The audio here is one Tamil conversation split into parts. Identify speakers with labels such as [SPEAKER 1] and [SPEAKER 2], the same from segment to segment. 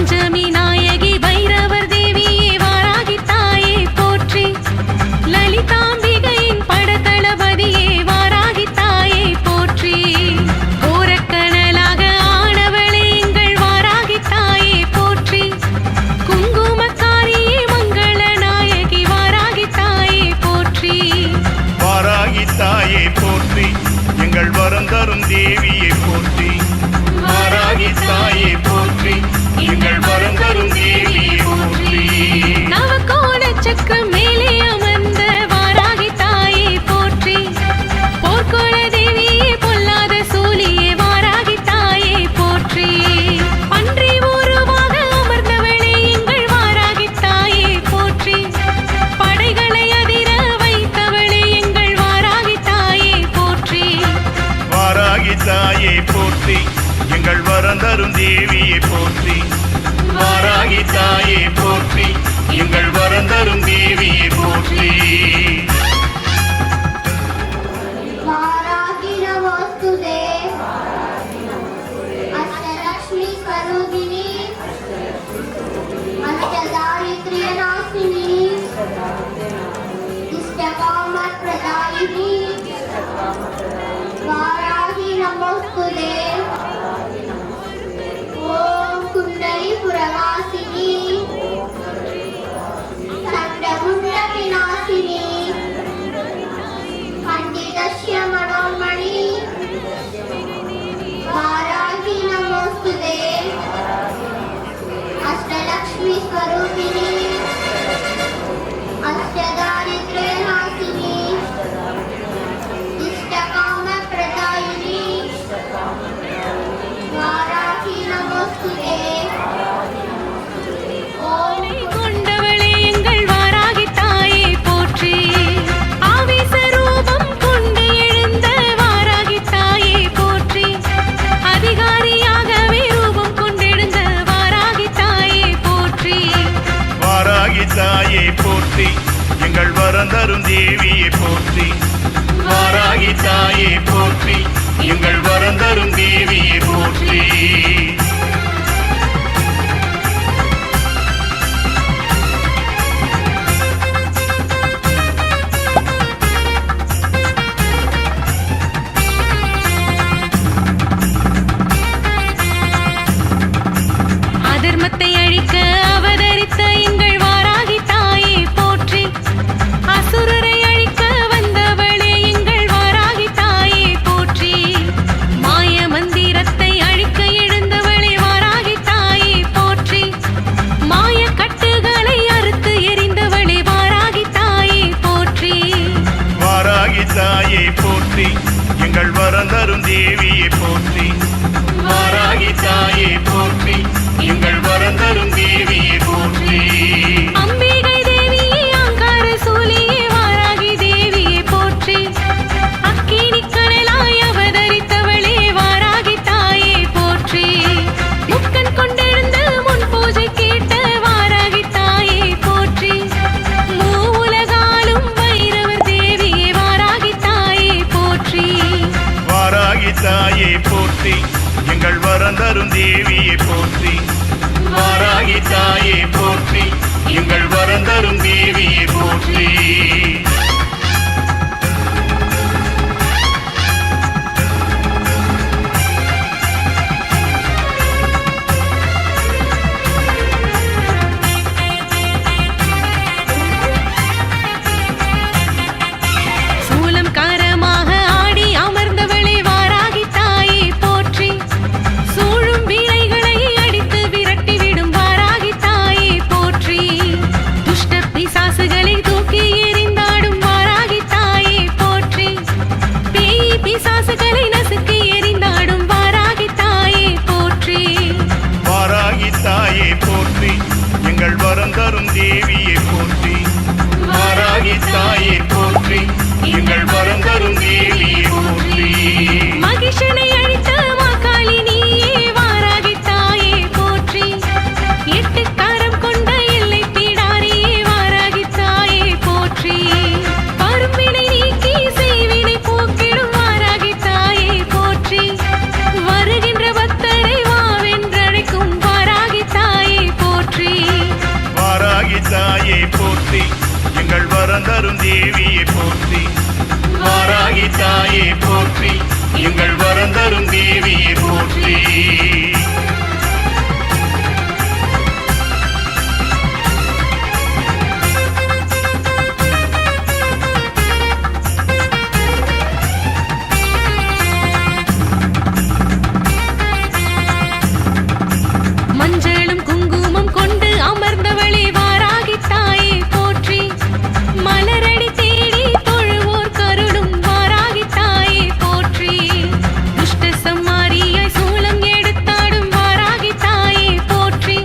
[SPEAKER 1] பஞ்சமி நாயகி பைரவர் தேவியே வாராகி தாயே போற்றி. லலிதாம்பிகையின் படத்தளபதியே வாராகி தாயே போற்றி. கோரக்கனலாக ஆனவளே எங்கள் வாராகி தாயே போற்றி. குங்குமக்காரியே மங்கள நாயகி வாராகி தாயே போற்றி.
[SPEAKER 2] வாராகி தாயே போற்றி, எங்கள் வரம் தரும் தேவியை போற்றி. வாராகி தாயே போற்றி, எங்கள் வரம் தரும் தேவியை போற்றி.
[SPEAKER 1] நவகோண சக்கரம் மேலே அமர்ந்த வாராகி தாயே போற்றி. போர்க்கோள தேவியே பொல்லாத சூலியே வாராகி தாயே போற்றி. அன்றி உருவாக அமர்ந்தவளே எங்கள் வாராகி தாயே போற்றி. படைகளை அதிர வைத்தவளே எங்கள் வாராகி தாயே போற்றி.
[SPEAKER 2] வாராகி தாயே போற்றி, எங்கள் வரம் தரும் தேவியை போற்றி. வாராகி தாயே போற்றி, எங்கள் வரம் தரும் தேவியை போற்றி.
[SPEAKER 3] वाराहि नमोस्तुते अष्टलक्ष्मी स्वरूपिणी अष्टदारिद्र्यनाशिनी इष्टकामप्रदायिनी वाराहि नमोस्तुते ॐ कुण्डलीपुरवासिनी खण्डमुण्डविनाशिनी पंडितस्य मनोन्मणि वाराहि नमोस्तुते अष्टलक्ष्मी स्वरूपिणी अष्टदारिद्र्यनाशिनी इष्टकामप्रदायिनी वाराहि नमोस्तुते
[SPEAKER 1] கொண்டவளே எங்கள் வாராகி தாயே போற்றி. ஆவேச ரூபம் கொண்டு எழுந்த வாராகி தாயே போற்றி. அதிகாரியாகவே ரூபம் கொண்டெழுந்த வாராகி தாயே போற்றி.
[SPEAKER 2] வாராகி தாயே போற்றி, எங்கள் வரம் தரும் தேவியை போற்றி. வாராகி தாயே போற்றி, எங்கள் வரம் தரும் தேவியை போற்றி.
[SPEAKER 1] அதர்மத்தை அழிக்க அவதரித்த எங்கள் வாராகி தாயே போற்றி. அசுரரை அழிக்க வந்தவளே எங்கள் வாராகி தாயே போற்றி. மாய மந்திரத்தை அழிக்க எழுந்தவளே வாராகி தாயே போற்றி. மாய கட்டுகளை அறுத்து எறிந்தவளே வாராகி தாயே போற்றி.
[SPEAKER 2] வாராகி தாயே போற்றி, எங்கள் வரம் தரும் தேவியை போற்றி. வாராகி தாயே போற்றி, எங்கள் வரம் தரும் தேவியை போற்றி.
[SPEAKER 1] அம்பிகை தேவியே ஆங்கார சூலியே வாராகி தேவியே போற்றி. அக்கினி கனலாய் அவதரித்தவளே வாராகி தாயே போற்றி. முக்கன் கொண்டெழுந்து முன் பூஜை கேட்ட வாராகி தாயே போற்றி. மூவுலகாலும் வைரவர் தேவியே வாராகி தாயே போற்றி.
[SPEAKER 2] வாராகி தாயே போற்றி, எங்கள் வரம் தரும் தேவியை போற்றி. வாராகி தாயே போற்றி, எங்கள் வரம் தரும் தேவியை போற்றி.
[SPEAKER 1] சூலம் காரமாக ஆடி அமர்ந்தவளே வாராகி தாயே போற்றி. சூழும் வீரைகளை அடித்து விரட்டிவிடும் வாராகி தாயே போற்றி. துஷ்ட பிசாசுகளை தூக்கி எறிந்தாடும் வாராகி தாயே போற்றி. பேய் பிசாசுகளை நசுக்கி எறிந்தாடும் வாராகி தாயே போற்றி.
[SPEAKER 2] வாராகி தாயே போற்றி, எங்கள் வரம் தரும் தேவியை போற்றி. வாராகி தாயே போற்றி, எங்கள் வரம் தரும் தேவியை போற்றி.
[SPEAKER 1] மகிஷனை அழித்த மாகாளி நீயே வாராகி தாயே போற்றி. எட்டு கரம் கொண்ட எல்லை பீடாரியே வாராகி தாயே போற்றி. பரும்பினை நீக்கி செய்வினை போக்கிடும் வாராகி தாயே போற்றி. வருகின்ற பக்தரை வாவென்றழைக்கும் வாராகி தாயே
[SPEAKER 2] வரந்தரும் தேவியை போற்றி வாராகி தாயே போற்றி எங்கள் வரந்தரும் தேவியை போற்றி
[SPEAKER 1] மஞ்சளும் குங்குமம் கொண்டு அமர்ந்தவளே வாராகி தாயே போற்றி மலரடி தேடி தொழுவோர் கருளும் வாராகி தாயே போற்றி துஷ்ட சம்மாரியாய் சூலம் எடுத்தாடும் வாராகி தாயே போற்றி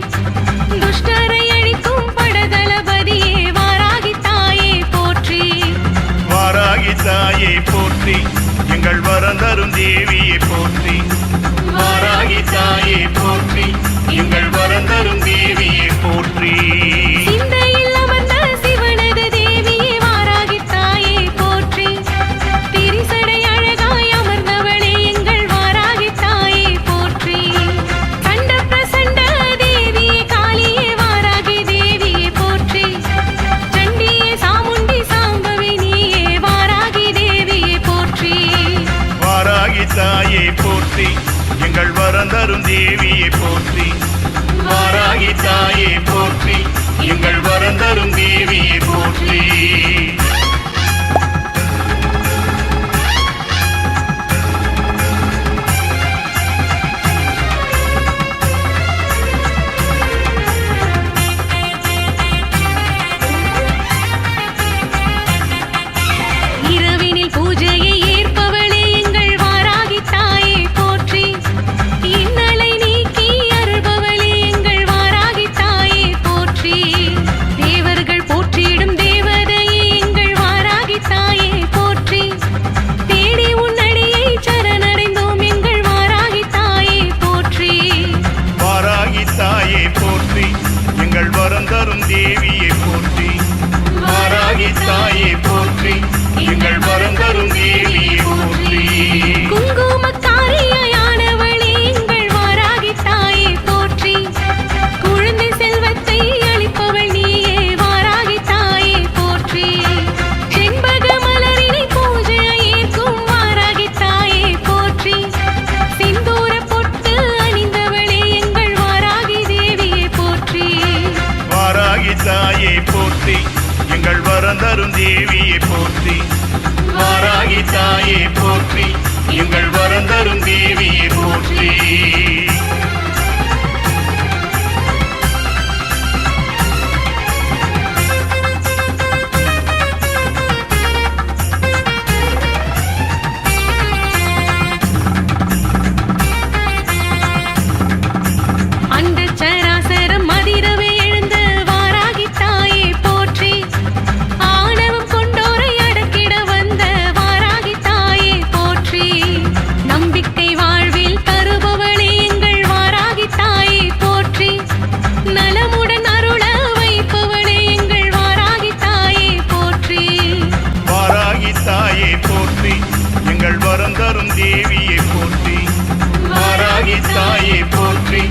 [SPEAKER 1] துஷ்டரை அழிக்கும் படதளபதியே வாராகி தாயே போற்றி
[SPEAKER 2] வாராகி தாயே போற்றி எங்கள் வரந்தரும் தேவியை போற்றி வாராகி தாயே போற்றி எங்கள் வரந்தரும் தேவியை போற்றி
[SPEAKER 1] சிந்தையில் அமர்ந்த சிவனது தேவியே வாராகி தாயே போற்றி திரிசடை அழகாய் அமர்ந்தவளே எங்கள் வாராகி தாயே போற்றி கண்ட பிரசண்ட தேவியே காளியே வாராகி தேவியே போற்றி சண்டியே சாமுண்டி சாம்பவி நீயே வாராகி தேவியே போற்றி
[SPEAKER 2] வாராகி தாயே போற்றி எங்கள் வரந்தரும் தேவியை போற்றி வாராகி தாயே போற்றி எங்கள் வரந்தரும் தேவியை போற்றி
[SPEAKER 1] இரவினில் பூஜையை ஏற்பவளே எங்கள் வாராகி தாயே போற்றி இன்னலை நீக்கி அருள்பவளே எங்கள் வாராகி தாயே போற்றி தேவர்கள் போற்றிடும் தேவதையே எங்கள் வாராகி தாயே போற்றி தேடி உன்னடியை சரணடைந்தோம் எங்கள் வாராகி தாயே போற்றி
[SPEAKER 2] வாராகி தாயே போற்றி எங்கள் வரந்தரும் தேவியை போற்றி வாராகி தாயே போற்றி எங்கள் வரந்தரும் தேவியை போற்றி
[SPEAKER 1] குங்குமக்காரியானவளே எங்கள் வாராகி தாயே போற்றி குழந்தை செல்வத்தை அளிப்பவள் நீயே வாராகி தாயே போற்றி செண்பக மலரினை பூஜையை ஏற்கும் வாராகி தாயே போற்றி சிந்தூர பொட்டு அணிந்தவளே எங்கள் வாராகி தேவியே போற்றி
[SPEAKER 2] வாராகி தாயே போற்றி எங்கள் வரந்தரும் தேவியை போற்றி வாராகி தாயே போற்றி எங்கள் வரந்தரும் தேவியை போற்றி
[SPEAKER 1] அண்டச் சராசரம் அதிரவே எழுந்த வாராகி தாயே போற்றி ஆணவம் கொண்டோரை அடக்கிட வந்த வாராகி தாயே போற்றி நம்பிக்கை வாழ்வில் தருபவளே எங்கள் வாராகி தாயே போற்றி நலமுடன் அருள வைப்பவளே எங்கள் வாராகி தாயே போற்றி
[SPEAKER 2] வாராகி தாயே போற்றி எங்கள் வரந்தரும் தேவியை போற்றி வாராகி தாயே போற்றி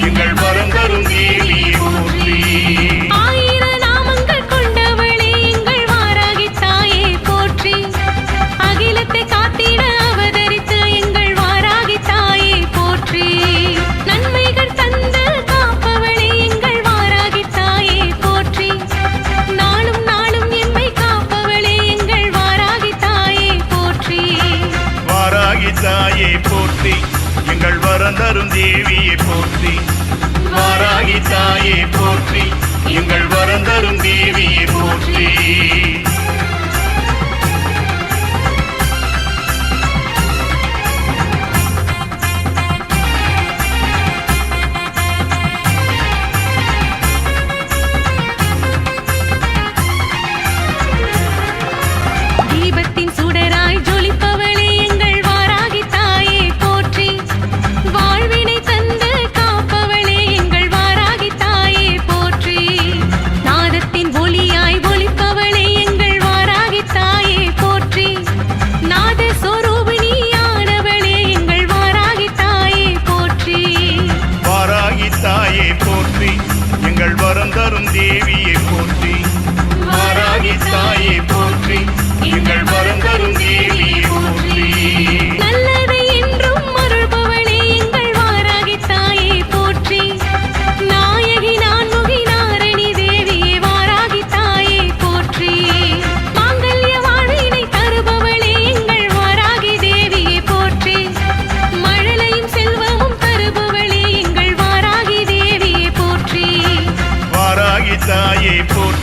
[SPEAKER 2] எங்கள் வரந்தரும் தேவியை போற்றி
[SPEAKER 1] ஆயிர நாமங்கள் கொண்டவளே எங்கள் வாராகி தாயே போற்றி அகிலத்தை காத்திட அவதரித்த எங்கள் வாராகி தாயே போற்றி நன்மைகள் தந்து காப்பவளே எங்கள் வாராகி தாயே போற்றி நாளும் நாளும் எம்மை காப்பவளே எங்கள் வாராகி தாயே போற்றி
[SPEAKER 2] வாராகி தாயே போற்றி எங்கள் வரந்தரும் தேவியை போற்றி வாராகி தாயே போற்றி எங்கள் வரந்தரும் தேவியை போற்றி
[SPEAKER 1] தீபத்தின் சுடராய் ஜொலிப்பவளே எங்கள் வாராகி தாயே போற்றி வாழ்வினை தந்து காப்பவளே எங்கள் வாராகி தாயே போற்றி நாதத்தின் ஒளியாய் ஒலிப்பவளே எங்கள்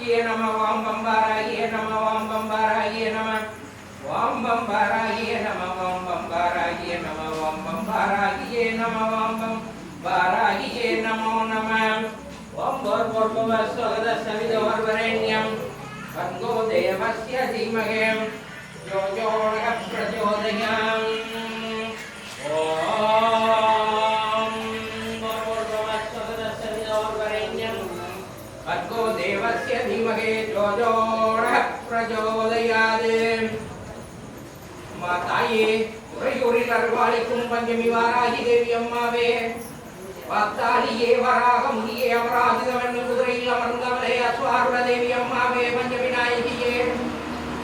[SPEAKER 4] ये नम वाम बम्बाराये नम वाम बम्बाराये नम वाम बम्बाराये नम वाम बम्बाराये नम वाम बम्बाराये नम वाम बम्बाराये नमो नमः ओम भूर्भुवस्सुवरेण्यं भर्गो देवस्य धीमहि यो यो न प्रचोदयात् ओम भूर्भुवस्सुवरेण्यं भर्गो देवस्य धीमहि यो यो न प्रचोदयात् माताये उरयूरिल अरुवालिक्कुम पंचमी वाराही देवी अम्मावे वाक्तालिये वराहमुनिये अपराजितवन्नु कुदिरैयिल अमर्ந்தவளே அஸ்வாருட தேவி அம்மாவே பஞ்சமி நாயகியே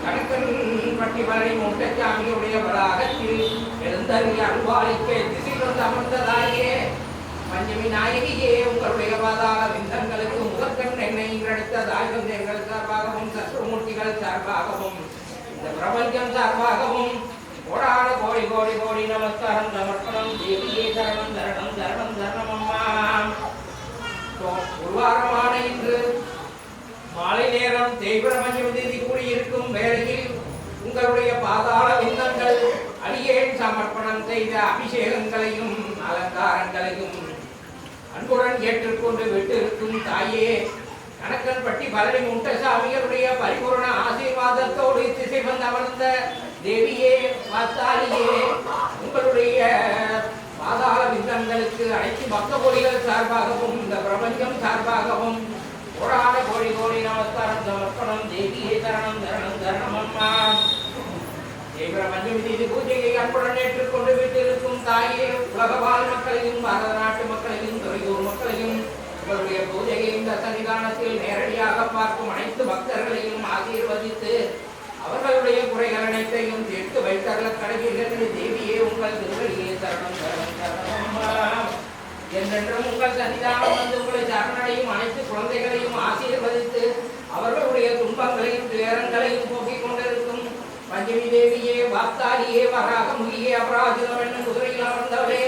[SPEAKER 4] கணக்கன் பட்டி பழனி மூட்டச்சாமியுடைய வளாகத்தில் எழுந்தருளி அருள்வாளிக்க திசையில் அமர்ந்ததாயே பஞ்சமி நாயகியே உங்களுடைய பாதாள விந்தங்களுக்கு முதற்கண் என்னை கிடைத்ததாயும் எங்கள் சார்பாகவும் சத்ருமூர்த்திகள் சார்பாகவும் இந்த பிரபஞ்சம் சார்பாகவும் கோடான கோடி கோடி கோடி நமஸ்காரம் சமர்ப்பணம் தேவியே சரணம் சரணம் சரணம் சரணம் அம்மா குருவாரமான இன்று மாலை நேரம் தேய்பிர பஞ்சமி தேதி கூடியிருக்கும் வேளையில் உங்களுடைய பாதாள விந்தங்கள் அடியேன் சமர்ப்பணம் செய்த அபிஷேகங்களையும் அலங்காரங்களையும் அன்புடன் ஏற்றுக்கொண்டு விட்டிருக்கும் தாயே கணக்கன் பட்டி பழனி முண்டசாமிகளுடைய பரிபூர்ண ஆசீர்வாதத்தோடு திசை வந்து அமர்ந்த தேவியே வாத்தாலியே உங்களுடைய பாதாள விந்தங்களுக்கு அனைத்து பக்த கோடிகள் சார்பாகவும் இந்த பிரபஞ்சம் சார்பாகவும் கோடான கோடி கோடி நமஸ்காரம் சமர்ப்பணம் தேவியே சரணம் சரணம் சரணம் அம்மா தேவிர பஞ்சமி தேதி பூஜையை அன்புடன் ஏற்றுக்கொண்டு விட்டிருக்கும் தாயே உலகவாழ் மக்களையும் பாரத நாட்டு மக்களையும் துறையூர் மக்களையும் உங்களுடைய பூஜையை இந்த சன்னிதானத்தில் நேரடியாக பார்க்கும் அனைத்து பக்தர்களையும் ஆசீர்வதித்து அவர்களுடைய குறைகள் அனைத்தையும் தீர்த்து வைத்தருள கடவீர்கள் தேவியே உங்கள் திருவடியே சரணம் சரணம் சரணம் என்றென்றும் உங்கள் சன்னிதானம் வந்து உங்களை சரணடையும் அனைத்து குழந்தைகளையும் ஆசீர்வதித்து அவர்களுடைய துன்பங்களையும் துயரங்களையும் போக்கிக் கொண்டிருக்கும் பஞ்சமி தேவியே வாக்தாலியே வராகமுகியே அபராஜிதம் என்னும் குதிரையில் அமர்ந்தவளே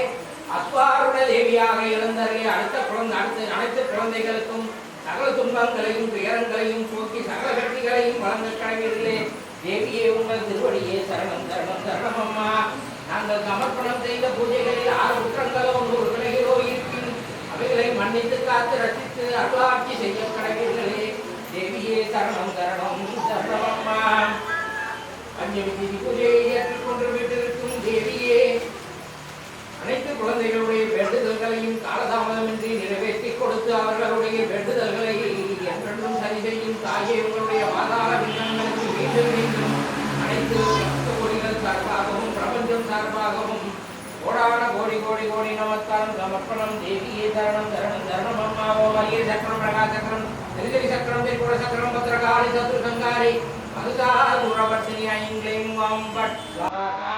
[SPEAKER 4] அஸ்வாருட தேவியாக எழுந்தருளே அனைத்து குழந்தைகளுக்கும் சகல துன்பங்களையும் துயரங்களையும் போக்கி சகல கட்டிகளையும் வழங்க கடவீர்களே தேவியே உங்கள் திருவடியே சரணம் சரணம் சரணம் அம்மா நாங்கள் சமர்ப்பணம் செய்த பூஜைகளில் 6 குற்றங்களோ 100 விலைகளோ இருப்பின் அவைகளை மன்னித்து காத்து ரசித்து அருளாட்சி செய்ய கடவீர்களே தேவியே சரணம் சரணம் சரணம் அம்மா பஞ்சமி தேதி பூஜையை ஏற்றுக்கொண்டு விட்டிருக்கும் தேவியே அனைத்து குழந்தைகளுடைய வேண்டுதல்களையும் காலதாமதமின்றி நிறைவேற்றி கொடுத்து அவர்களுடைய வேண்டுதல்களை என்றென்றும் சரி செய்யும் தாயே உங்களுடைய பாதாள விண்ணங்களுக்கு மீண்டும் மீண்டும் அனைத்து கோடிகள் சார்பாகவும் பிரபஞ்சம் சார்பாகவும் கோடான கோடி கோடி கோடி நமஸ்காரம் சமர்ப்பணம் தேவியே சரணம் சரணம் சரணம் அம்மா ஓம் அரிய சக்கரம் பிரகாச சக்கரம் திரிதிரி சக்கரம் திரிபுர சக்கரம் பத்ரகாளி சத்ரு சங்காரி மதுசா துரவர்த்தினி ஐங்க்ளீம் வாம் பட் ஸ்வாஹா.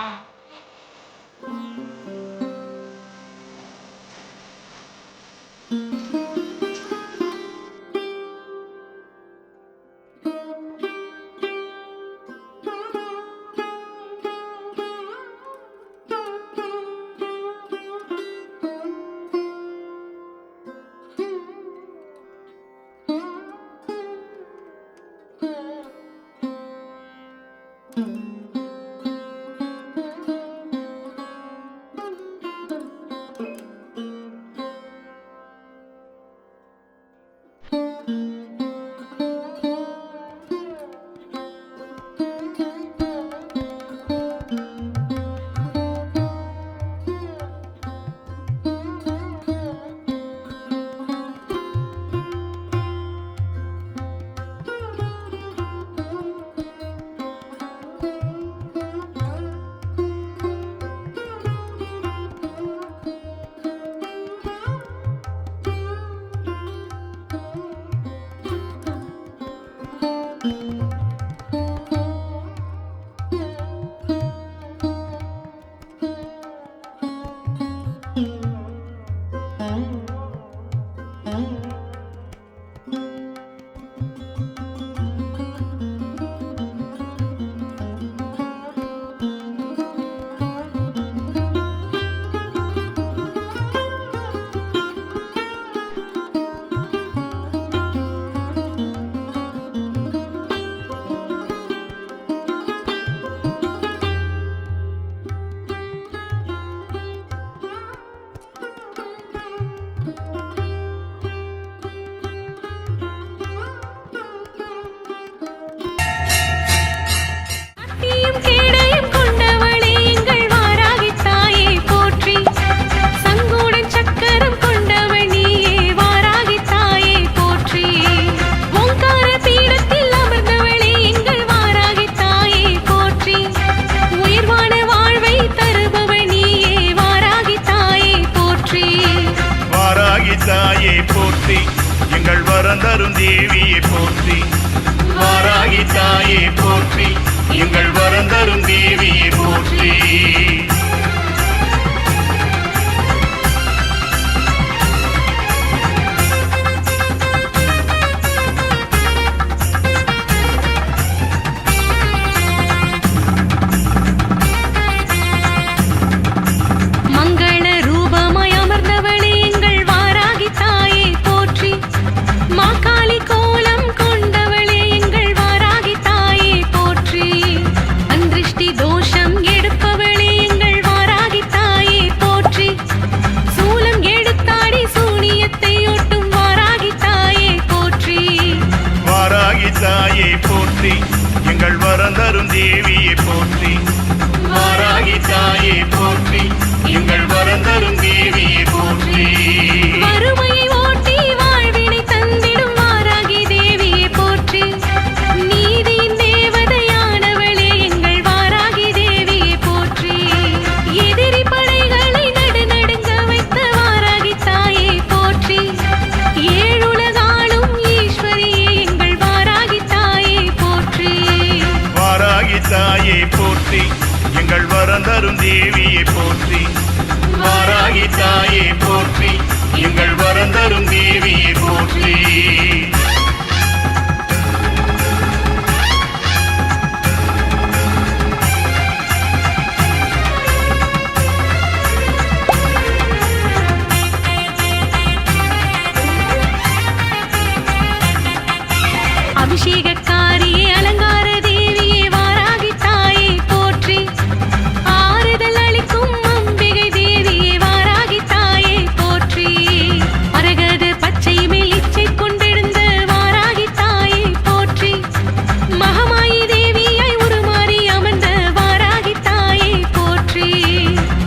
[SPEAKER 2] போற்றி எங்கள் வரந்தரும் தேவியை போற்றி வாராகி தாயே போற்றி எங்கள் வரந்தரும் தேவியை போற்றி
[SPEAKER 1] மங்கள ரூபமாய் அமர்ந்தவளே எங்கள் வாராகி தாயே போற்றி மாகாளி கோலம் கொண்டவளே எங்கள் வாராகி தாயே போற்றி அன்றிஷ்டி தோஷம் எடுப்பவளே எங்கள் வாராகி தாயே போற்றி சூலம் எடுத்தாடி சூனியத்தை ஒட்டும் வாராகி தாயே போற்றி
[SPEAKER 2] வாராகி தாயே போற்றி எங்கள் வரந்தரும் தேவியை போற்றி வாராகி தாயே போற்றி எங்கள் வரந்தரும் தேவியை போற்றி
[SPEAKER 1] வறுமையை ஓட்டி வாழ்வினை தந்திடும் வாராகி தேவியை போற்றி நீதியின் தேவதையானவளே எங்கள் வாராகி தேவியை போற்றி எதிரி படைகளை நடுநடுங்க வைத்த வாராகி தாயை போற்றி ஏழுலகாளும் ஈஸ்வரியே எங்கள் வாராகி தாயை போற்றி
[SPEAKER 2] வாராகி தாயே போற்றி எங்கள் வரந்தரும் தேவியை போற்றி வாராகி தாயே போற்றி எங்கள் வரந்தரும் தேவியை போற்றி